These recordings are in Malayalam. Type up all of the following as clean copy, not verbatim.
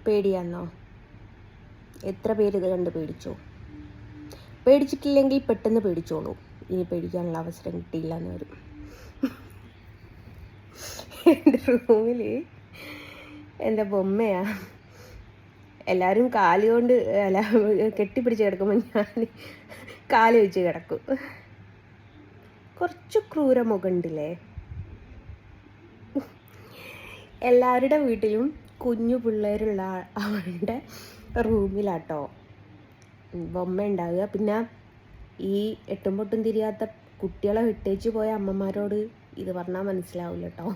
പേടിയാന്നോ? എത്ര പേര് ഇത് കണ്ട് പേടിച്ചോ? പേടിച്ചിട്ടില്ലെങ്കിൽ പെട്ടെന്ന് പേടിച്ചോളൂ. ഇനി പേടിക്കാനുള്ള അവസരം കിട്ടിയില്ല എന്ന് വരും. എൻ്റെ റൂമിൽ എൻ്റെ ബൊമ്മയാ. എല്ലാവരും കാല് കൊണ്ട് അല്ല കെട്ടിപ്പിടിച്ച് കിടക്കുമ്പോൾ ഞാൻ കാല് വെച്ച് കിടക്കും. കുറച്ച് ക്രൂരമുഖമുണ്ടല്ലേ? എല്ലാവരുടെ വീട്ടിലും കുഞ്ഞു പിള്ളേരുള്ള അവരുടെ റൂമിലാട്ടോ ബൊമ്മ ഉണ്ടാവുക. പിന്നെ ഈ എട്ടും പൊട്ടും തിരിയാത്ത കുട്ടികളെ വിട്ടേച്ച് പോയ അമ്മമാരോട് ഇത് പറഞ്ഞാൽ മനസ്സിലാവില്ല കേട്ടോ.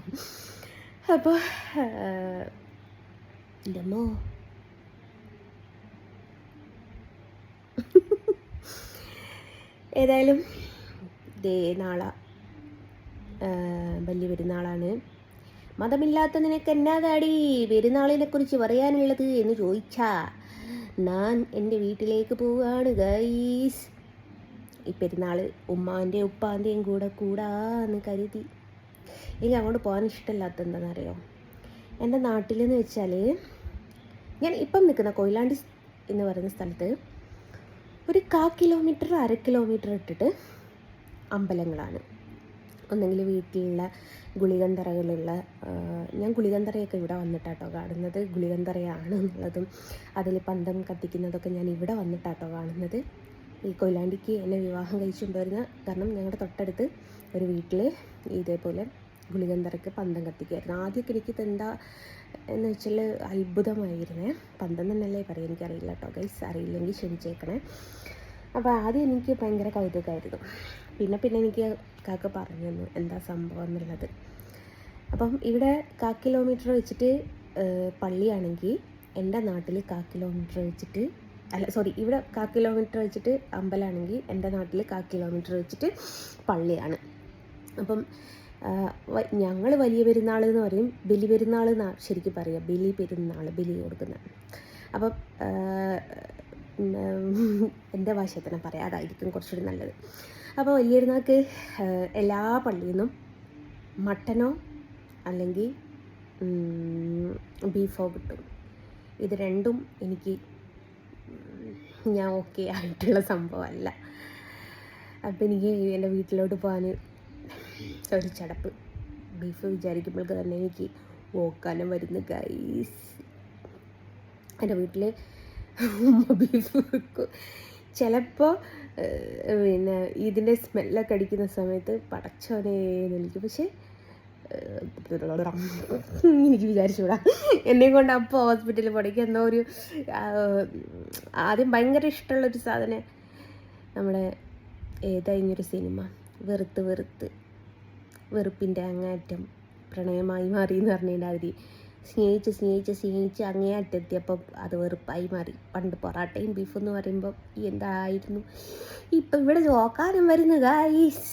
അപ്പോൾ ഇല്ലമ്മോ ഏതായാലും ദേ നാളെ വലിയ പെരുന്നാളാണ്. മതമില്ലാത്ത നിനക്ക് എന്നാതാടി പെരുന്നാളിനെ കുറിച്ച് പറയാനുള്ളത് എന്ന് ചോദിച്ചാ ഞാൻ എൻ്റെ വീട്ടിലേക്ക് പോവുകയാണ് ഗൈസ്. ഈ പെരുന്നാൾ ഉമ്മാൻ്റെയും ഉപ്പാൻ്റെയും കൂടെ കൂടാന്ന് കരുതി. എനിക്ക് അങ്ങോട്ട് പോകാൻ ഇഷ്ടമില്ലാത്ത എന്താണെന്നറിയോ? എൻ്റെ നാട്ടിലെന്ന് വെച്ചാൽ ഞാൻ ഇപ്പം നിൽക്കുന്ന കൊയിലാണ്ടി എന്ന് പറയുന്ന സ്ഥലത്ത് ഒരു 1/4 കിലോമീറ്റർ 1/2 കിലോമീറ്റർ ഇട്ടിട്ട് അമ്പലങ്ങളാണ്. ഒന്നെങ്കിൽ വീട്ടിലുള്ള ഗുളികന്തറകളുള്ള ഞാൻ ഗുളികന്തറയൊക്കെ ഇവിടെ വന്നിട്ടാട്ടോ കാണുന്നത്. ഗുളികന്തറയാണ് എന്നുള്ളതും അതിൽ പന്തം കത്തിക്കുന്നതൊക്കെ ഞാൻ ഇവിടെ വന്നിട്ടാട്ടോ കാണുന്നത്. ഈ കൊയിലാണ്ടിക്ക് എന്നെ വിവാഹം കഴിച്ചുകൊണ്ടുവരുന്ന കാരണം ഞങ്ങളുടെ തൊട്ടടുത്ത് ഒരു വീട്ടിൽ ഇതേപോലെ ഗുളികന്തറയ്ക്ക് പന്തം കത്തിക്കുമായിരുന്നു. ആദ്യമൊക്കെ എനിക്കിത് എന്താ എന്ന് വെച്ചാൽ അത്ഭുതമായിരുന്നേ. പന്തം തന്നെയല്ലേ പറയും, എനിക്കറിയില്ല കേട്ടോ ഗൈസ്, അറിയില്ലെങ്കിൽ ക്ഷമിച്ചേക്കണേ. അപ്പോൾ ആദ്യം എനിക്ക് ഭയങ്കര കൗതുകമായിരുന്നു. പിന്നെ എനിക്ക് കാക്ക പറഞ്ഞു തന്നു എന്താ സംഭവം എന്നുള്ളത്. അപ്പം ഇവിടെ 1/4 കിലോമീറ്റർ വെച്ചിട്ട് പള്ളിയാണെങ്കിൽ എൻ്റെ നാട്ടിൽ 1/4 കിലോമീറ്റർ വെച്ചിട്ട് ഇവിടെ 1/4 കിലോമീറ്റർ വെച്ചിട്ട് അമ്പലമാണെങ്കിൽ എൻ്റെ നാട്ടിൽ 1/4 കിലോമീറ്റർ വെച്ചിട്ട് പള്ളിയാണ്. അപ്പം ഞങ്ങൾ വലിയ പെരുന്നാൾ എന്ന് പറയും, ബലി പെരുന്നാൾ എന്നാണ് ശരിക്കും പറയുക. ബലി പെരുന്നാൾ, ബലി കൊടുക്കുന്ന. അപ്പം എൻ്റെ ഭാഷയിൽ തന്നെ പറയാം, അതായിരിക്കും കുറച്ചുകൂടി നല്ലത്. അപ്പോൾ വലിയ പെരുന്നാൾക്ക് എല്ലാ പള്ളിയിൽ നിന്നും മട്ടനോ അല്ലെങ്കിൽ ബീഫോ കിട്ടും. ഇത് രണ്ടും എനിക്ക് ഞാൻ ഓക്കെ ആയിട്ടുള്ള സംഭവമല്ല. അപ്പം എനിക്ക് എൻ്റെ വീട്ടിലോട്ട് പോകാൻ ഒരു ചടപ്പ്. ബീഫ് വിചാരിക്കുമ്പോഴേക്ക് തന്നെ എനിക്ക് ഓക്കാനം വരുന്നു ഗൈസ്. എൻ്റെ വീട്ടിൽ ബീഫ് വെക്കും. ചിലപ്പോൾ പിന്നെ ഇതിൻ്റെ സ്മെല്ലൊക്കെ അടിക്കുന്ന സമയത്ത് പടച്ചോനെ വിളിക്കും. പക്ഷേ എനിക്ക് വിചാരിച്ചുകൂടാ, എന്നെയും കൊണ്ട് അപ്പോൾ ഹോസ്പിറ്റലിൽ പോടേക്ക് എന്തോ ഒരു ആദ്യം ഭയങ്കര ഇഷ്ടമുള്ളൊരു സാധനം നമ്മുടെ ഏതായിരുന്നൊരു സിനിമ വെറുപ്പിൻ്റെ അങ്ങേയറ്റം പ്രണയമായി മാറി എന്ന് പറഞ്ഞതിൻ്റെ അതിൽ സ്നേഹിച്ച് അങ്ങേയറ്റെത്തിയപ്പം അത് വെറുപ്പായി മാറി. പണ്ട് പൊറാട്ടയും ബീഫും എന്ന് പറയുമ്പോൾ എന്തായിരുന്നു, ഇപ്പം ഇവിടെ ചോക്കാനും വരുന്നു ഗൈസ്.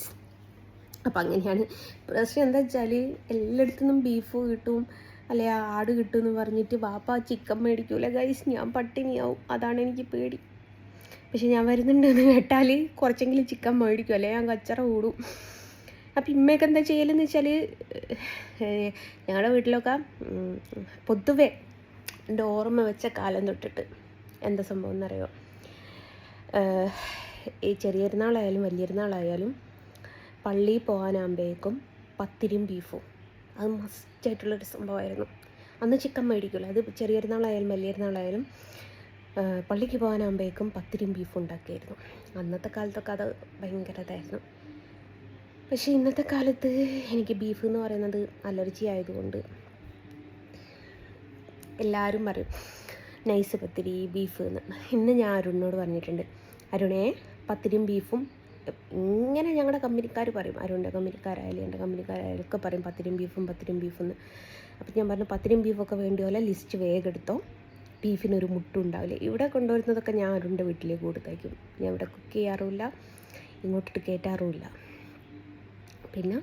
അപ്പം അങ്ങനെയാണ് പ്രശ്നം. എന്താ വെച്ചാൽ എല്ലായിടത്തുനിന്നും ബീഫ് കിട്ടും അല്ലെ ആട് കിട്ടും എന്ന് പറഞ്ഞിട്ട് വാപ്പ ചിക്കൻ മേടിക്കൂല ഗൈസ്. ഞാൻ പട്ടിണിയാവും, അതാണ് എനിക്ക് പേടി. പക്ഷെ ഞാൻ വരുന്നുണ്ടെന്ന് കേട്ടാൽ കുറച്ചെങ്കിലും ചിക്കൻ മേടിക്കും, അല്ലെ ഞാൻ കച്ചറ കൂടും. അപ്പം ഇമ്മയൊക്കെ എന്താ ചെയ്യലെന്ന് വെച്ചാൽ ഞങ്ങളുടെ വീട്ടിലൊക്കെ പൊതുവെ എൻ്റെ ഓർമ്മ വെച്ച കാലം തൊട്ടിട്ട് എന്താ സംഭവം എന്നറിയോ, ഈ ചെറിയ പെരുന്നാളായാലും വലിയ പെരുന്നാളായാലും പള്ളിയിൽ പോകാനാകുമ്പോഴേക്കും പത്തിരിയും ബീഫും അത് മസ്റ്റായിട്ടുള്ളൊരു സംഭവമായിരുന്നു. അന്ന് ചിക്കൻ മേടിക്കില്ല. അത് ചെറിയ പെരുന്നാളായാലും വലിയ പെരുന്നാളായാലും പള്ളിക്ക് പോകാനാകുമ്പോഴേക്കും പത്തിരിയും ബീഫും ഉണ്ടാക്കിയായിരുന്നു. അന്നത്തെ കാലത്തൊക്കെ അത് ഭയങ്കര ഇതായിരുന്നു. പക്ഷേ ഇന്നത്തെ കാലത്ത് എനിക്ക് ബീഫ് എന്ന് പറയുന്നത് അലർജി ആയതുകൊണ്ട് എല്ലാവരും പറയും നൈസ് പത്തിരി ബീഫ് എന്ന്. ഇന്ന് ഞാൻ അരുണിനോട് പറഞ്ഞിട്ടുണ്ട്, അരുണേ പത്തിരിയും ബീഫും ഇങ്ങനെ ഞങ്ങളുടെ കമ്പനിക്കാർ പറയും, അരുണിൻ്റെ കമ്പനിക്കാരായാലും എൻ്റെ കമ്പനിക്കാരായാലും ഒക്കെ പറയും പത്തിരിയും ബീഫും എന്ന്. അപ്പം ഞാൻ പറഞ്ഞു പത്തിരിയും ബീഫൊക്കെ വേണ്ടി പോലെ ലിസ്റ്റ് വേഗം എടുത്തോ, ബീഫിനൊരു മുട്ടും ഉണ്ടാവില്ല. ഇവിടെ കൊണ്ടുവരുന്നതൊക്കെ ഞാൻ അരുണിൻ്റെ വീട്ടിലേക്ക് കൊടുത്തയക്കും. ഞാൻ ഇവിടെ കുക്ക് ചെയ്യാറുമില്ല, ഇങ്ങോട്ടിട്ട് കയറ്റാറുമില്ല. പിന്നെ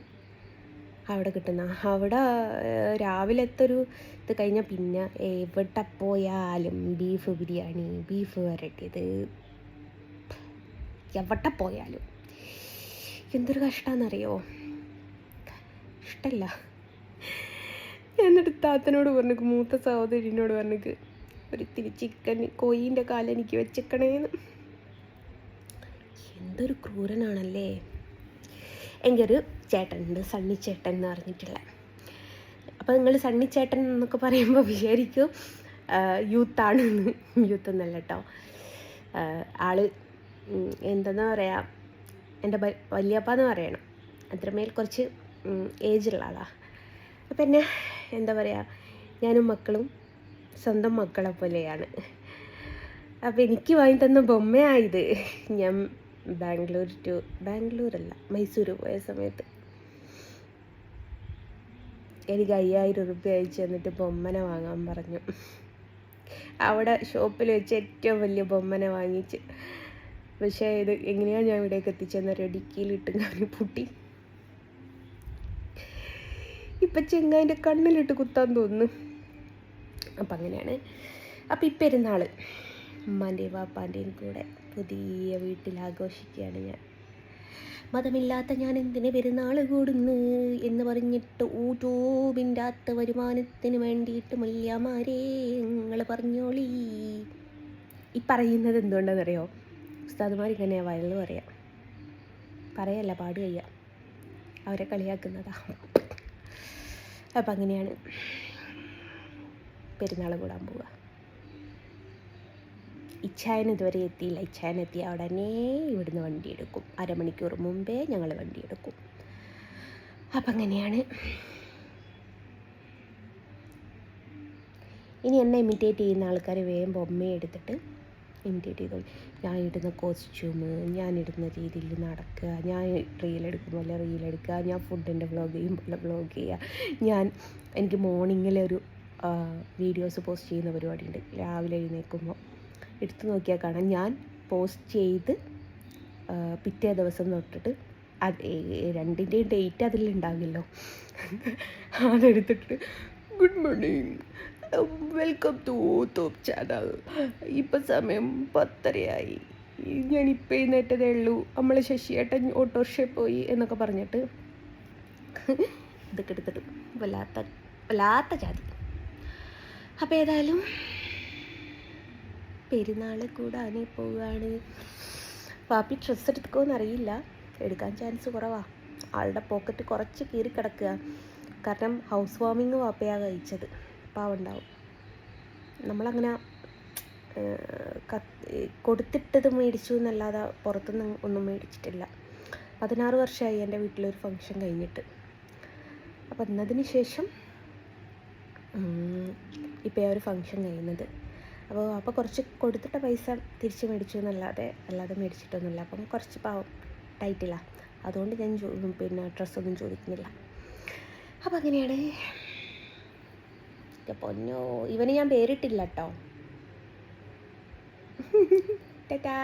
അവിടെ കിട്ടുന്ന അവിടെ രാവിലത്തെ ഒരു ഇത് കഴിഞ്ഞാൽ പിന്നെ എവിടെ പോയാലും ബീഫ് ബിരിയാണി, ബീഫ് വരട്ടിയത്, എവിടെ പോയാലും എന്തൊരു കഷ്ടമാണെന്നറിയോ, ഇഷ്ടമല്ല. എന്നിട്ട് താത്തനോട് പറഞ്ഞു, മൂത്ത സഹോദരിനോട് പറഞ്ഞു ഒരിത്തിരി ചിക്കൻ കോയീൻ്റെ കാലെനിക്ക് വെച്ചേക്കണേന്ന്. എന്തൊരു ക്രൂരനാണല്ലേ. എനിക്കൊരു ചേട്ടനുണ്ട്, സണ്ണി ചേട്ടൻ എന്ന് പറഞ്ഞിട്ടുള്ള. അപ്പോൾ നിങ്ങൾ സണ്ണി ചേട്ടൻ എന്നൊക്കെ പറയുമ്പോൾ വിചാരിക്കും യൂത്താണെന്ന്. യൂത്തൊന്നല്ല കേട്ടോ. ആള് എന്തെന്നാ പറയുക, എൻ്റെ വലിയപ്പാന്ന് പറയണം. അത്രമേൽ കുറച്ച് ഏജുള്ള ആളാണ്. അപ്പം എന്നെ എന്താ പറയുക, ഞാനും മക്കളും സ്വന്തം മക്കളെ പോലെയാണ്. അപ്പോൾ എനിക്ക് വാങ്ങി തന്ന ബൊമ്മയായത്. ഞാൻ ബാംഗ്ലൂരല്ല മൈസൂർ പോയ സമയത്ത് എനിക്ക് 5000 രൂപ അയച്ചു തന്നിട്ട് ബൊമ്മനെ വാങ്ങാൻ പറഞ്ഞു. അവിടെ ഷോപ്പിൽ വെച്ച് ഏറ്റവും വലിയ ബൊമ്മനെ വാങ്ങിച്ച്. പക്ഷേ ഇത് എങ്ങനെയാണ് ഞാൻ ഇവിടേക്ക് എത്തിച്ചെന്നറിയോ, ഡിക്കിയിലിട്ട് ഞാൻ പൂട്ടി. ഇപ്പം ചെങ്ങാൻ്റെ കണ്ണിലിട്ട് കുത്താൻ തോന്നുന്നു. അപ്പം അങ്ങനെയാണ്. അപ്പം ഈ പെരുന്നാൾ ഉമ്മാൻ്റെയും വാപ്പാൻ്റെയും കൂടെ പുതിയ വീട്ടിൽ ആഘോഷിക്കുകയാണ് ഞാൻ. മതമില്ലാത്ത ഞാൻ എന്തിന് പെരുന്നാൾ കൂടുന്നു എന്ന് പറഞ്ഞിട്ട് യൂട്യൂബിൻ്റെ അകത്ത് വരുമാനത്തിന് വേണ്ടിയിട്ട് മല്യമാരേ നിങ്ങൾ പറഞ്ഞോളി. ഈ പറയുന്നത് എന്തുകൊണ്ടാണെന്നറിയോ, ഉസ്താദുമാർ ഇങ്ങനെ വയല് പറയല്ല പാടുകയ്യ, അവരെ കളിയാക്കുന്നതാ. അപ്പം അങ്ങനെയാണ് പെരുന്നാൾ കൂടാൻ പോവുക. ഇച്ഛായൻ ഇതുവരെ എത്തിയില്ല. ഇച്ഛായൻ എത്തിയ ഉടനെ ഇവിടുന്ന് വണ്ടി എടുക്കും. അരമണിക്കൂർ മുമ്പേ ഞങ്ങൾ വണ്ടി എടുക്കും. അപ്പം അങ്ങനെയാണ്. ഇനി എന്നെ ഇമിറ്റേറ്റ് ചെയ്യുന്ന ആൾക്കാർ വേഗം ബൊമ്മയെ എടുത്തിട്ട് ഇമിറ്റേറ്റ് ചെയ്തോളൂ. ഞാൻ ഇടുന്ന കോസ്റ്റ്യൂം, ഞാൻ ഇടുന്ന രീതിയിൽ നടക്കുക, ഞാൻ റീലെടുക്കും പോലെ റീലെടുക്കുക, ഞാൻ ഫുഡിൻ്റെ വ്ളോഗ് ചെയ്യും പോലെ വ്ളോഗ് ചെയ്യുക. എനിക്ക് മോർണിംഗിലൊരു വീഡിയോസ് പോസ്റ്റ് ചെയ്യുന്ന പരിപാടിയുണ്ട്. രാവിലെ എഴുന്നേൽക്കുമ്പോൾ എടുത്തു നോക്കിയാൽ കാണാം. ഞാൻ പോസ്റ്റ് ചെയ്ത് പിറ്റേ ദിവസം തൊട്ടിട്ട് രണ്ടിൻ്റെയും ഡേറ്റ് അതിലുണ്ടാവില്ലല്ലോ. അതെടുത്തിട്ട് good morning, welcome to YouTube channel. ഇപ്പം സമയം 10:30 ഞാനിപ്പോൾ എഴുന്നേറ്റതേ ഉള്ളൂ, നമ്മൾ ശശിയേട്ടൻ ഓട്ടോറിക്ഷയിൽ പോയി എന്നൊക്കെ പറഞ്ഞിട്ട് ഇതൊക്കെ എടുത്തിട്ട് വല്ലാത്ത ജാതി. അപ്പോൾ ഏതായാലും പെരുന്നാൾ കൂടാൻ പോവുകയാണ്. പാപ്പി ഡ്രസ്സ് എടുക്കുമോയെന്ന് അറിയില്ല, എടുക്കാൻ ചാൻസ് കുറവാണ്. ആളുടെ പോക്കറ്റ് കുറച്ച് കീറി കിടക്കുക. കാരണം ഹൗസ് വാമിങ് വാപ്പയാണ് കഴിച്ചത്. പാവുണ്ടാവും. നമ്മളങ്ങനെ കൊടുത്തിട്ടത് മേടിച്ചു എന്നല്ലാതെ പുറത്തുനിന്ന് ഒന്നും മേടിച്ചിട്ടില്ല. 16 വർഷമായി എൻ്റെ വീട്ടിലൊരു ഫംഗ്ഷൻ കഴിഞ്ഞിട്ട്. അപ്പം എന്നതിന് ശേഷം ഇപ്പോൾ ഒരു ഫംഗ്ഷൻ കഴിയുന്നത്. അപ്പോൾ കുറച്ച് കൊടുത്തിട്ട പൈസ തിരിച്ച് മേടിച്ചു അല്ലാതെ മേടിച്ചിട്ടൊന്നുമില്ല. അപ്പം കുറച്ച് പാവം ടൈറ്റില്ല, അതുകൊണ്ട് ഞാൻ പിന്നെ ഡ്രസ്സൊന്നും ചോദിക്കുന്നില്ല. അപ്പം അങ്ങനെയാണ്. പൊന്നോ, ഇവന് ഞാൻ പേരിട്ടില്ല കേട്ടോ. ടാറ്റാ.